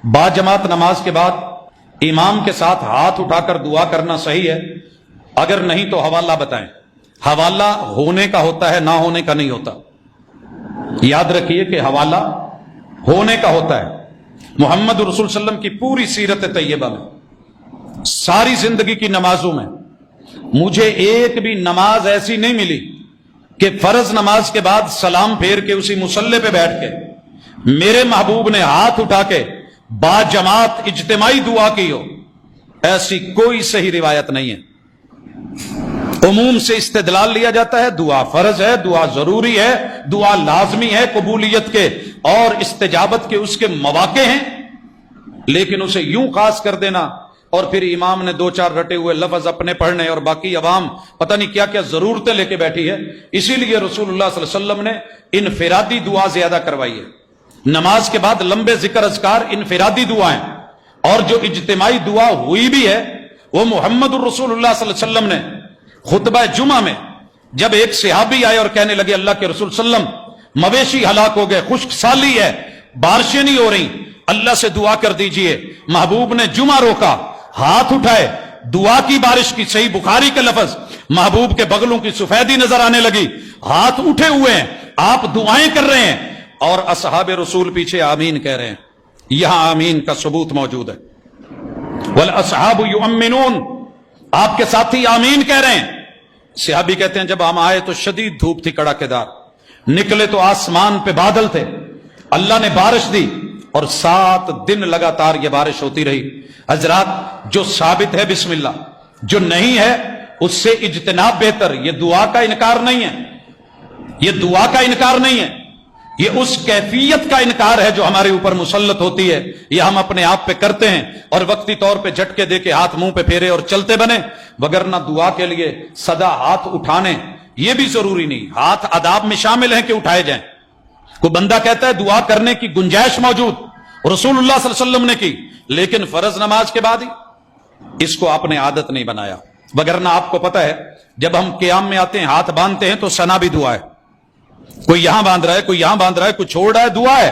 باجماعت نماز کے بعد امام کے ساتھ ہاتھ اٹھا کر دعا کرنا صحیح ہے؟ اگر نہیں تو حوالہ بتائیں۔ حوالہ ہونے کا ہوتا ہے، نہ ہونے کا نہیں ہوتا۔ یاد رکھیے کہ حوالہ ہونے کا ہوتا ہے۔ محمد رسول صلی اللہ علیہ وسلم کی پوری سیرت طیبہ میں، ساری زندگی کی نمازوں میں مجھے ایک بھی نماز ایسی نہیں ملی کہ فرض نماز کے بعد سلام پھیر کے اسی مصلی پہ بیٹھ کے میرے محبوب نے ہاتھ اٹھا کے با جماعت اجتماعی دعا کی ہو۔ ایسی کوئی صحیح روایت نہیں ہے۔ عموم سے استدلال لیا جاتا ہے، دعا فرض ہے، دعا ضروری ہے، دعا لازمی ہے، قبولیت کے اور استجابت کے اس کے مواقع ہیں، لیکن اسے یوں خاص کر دینا اور پھر امام نے دو چار رٹے ہوئے لفظ اپنے پڑھنے اور باقی عوام پتہ نہیں کیا کیا ضرورتیں لے کے بیٹھی ہے۔ اسی لیے رسول اللہ صلی اللہ علیہ وسلم نے انفرادی دعا زیادہ کروائی ہے۔ نماز کے بعد لمبے ذکر اذکار انفرادی دعائیں، اور جو اجتماعی دعا ہوئی بھی ہے وہ محمد الرسول اللہ صلی اللہ علیہ وسلم نے خطبہ جمعہ میں جب ایک صحابی آئے اور کہنے لگے اللہ کے رسول صلی اللہ علیہ وسلم مویشی ہلاک ہو گئے، خشک سالی ہے، بارشیں نہیں ہو رہی، اللہ سے دعا کر دیجئے۔ محبوب نے جمعہ روکا، ہاتھ اٹھائے، دعا کی بارش کی، صحیح بخاری کے لفظ، محبوب کے بغلوں کی سفیدی نظر آنے لگی، ہاتھ اٹھے ہوئے ہیں، آپ دعائیں کر رہے ہیں اور اصحاب رسول پیچھے آمین کہہ رہے ہیں۔ یہاں آمین کا ثبوت موجود ہے۔ والاصحاب یؤمنون، آپ کے ساتھی آمین کہہ رہے ہیں۔ صحابی کہتے ہیں جب ہم آئے تو شدید دھوپ تھی کڑاکے دار، نکلے تو آسمان پہ بادل تھے، اللہ نے بارش دی اور 7 دن لگاتار یہ بارش ہوتی رہی۔ حضرات جو ثابت ہے بسم اللہ، جو نہیں ہے اس سے اجتناب بہتر۔ یہ دعا کا انکار نہیں ہے، یہ دعا کا انکار نہیں ہے، یہ اس کیفیت کا انکار ہے جو ہمارے اوپر مسلط ہوتی ہے، یہ ہم اپنے آپ پہ کرتے ہیں اور وقتی طور پہ جھٹکے دے کے ہاتھ منہ پہ پھیرے اور چلتے بنے، وگرنہ دعا کے لیے سدا ہاتھ اٹھانے یہ بھی ضروری نہیں۔ ہاتھ آداب میں شامل ہیں کہ اٹھائے جائیں۔ کوئی بندہ کہتا ہے دعا کرنے کی گنجائش موجود، رسول اللہ صلی اللہ علیہ وسلم نے کی، لیکن فرض نماز کے بعد ہی، اس کو آپ نے عادت نہیں بنایا۔ وگرنہ آپ کو پتہ ہے جب ہم قیام میں آتے ہیں ہاتھ باندھتے ہیں تو ثنا بھی دعا ہے، کوئی یہاں باندھ رہا ہے، کوئی یہاں باندھ رہا ہے، کوئی چھوڑ رہا ہے، دعا ہے،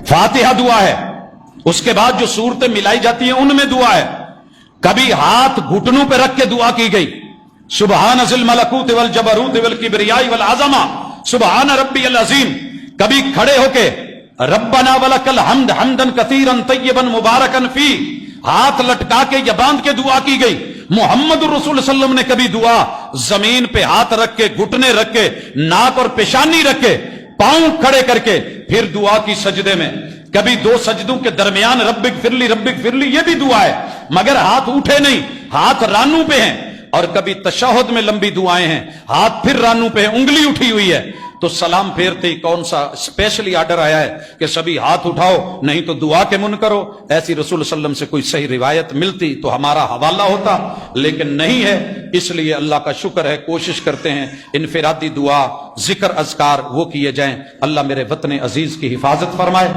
فاتحہ دعا ہے، اس کے بعد جو صورتیں ملائی جاتی ہیں ان میں دعا ہے۔ کبھی ہاتھ گھٹنوں پہ رکھ کے دعا کی گئی، سبحان ذی الملکوت والجبروت والکبریاء والعظمہ سبحان ربی العظیم۔ کبھی کھڑے ہو کے ربنا ولک الحمد حمدا کثیرا طیبا مبارکا فی، ہاتھ لٹکا کے یا باندھ کے دعا کی گئی۔ محمد الرسول صلی اللہ علیہ وسلم نے کبھی دعا زمین پہ ہاتھ رکھ کے، گھٹنے رکھ کے، ناک اور پیشانی رکھ کے، پاؤں کھڑے کر کے پھر دعا کی سجدے میں، کبھی 2 سجدوں کے درمیان رب اغفر لی یہ بھی دعا ہے، مگر ہاتھ اٹھے نہیں، ہاتھ رانوں پہ ہیں۔ اور کبھی تشہد میں لمبی دعائیں ہیں، ہاتھ پھر رانوں پہ ہیں، انگلی اٹھی ہوئی ہے، تو سلام پھیرتے ہی کون سا اسپیشلی آرڈر آیا ہے کہ سبھی ہاتھ اٹھاؤ نہیں تو دعا کے من کرو؟ ایسی رسول صلی اللہ علیہ وسلم سے کوئی صحیح روایت ملتی تو ہمارا حوالہ ہوتا، لیکن نہیں ہے۔ اس لیے اللہ کا شکر ہے، کوشش کرتے ہیں انفرادی دعا، ذکر اذکار وہ کیے جائیں۔ اللہ میرے وطن عزیز کی حفاظت فرمائے۔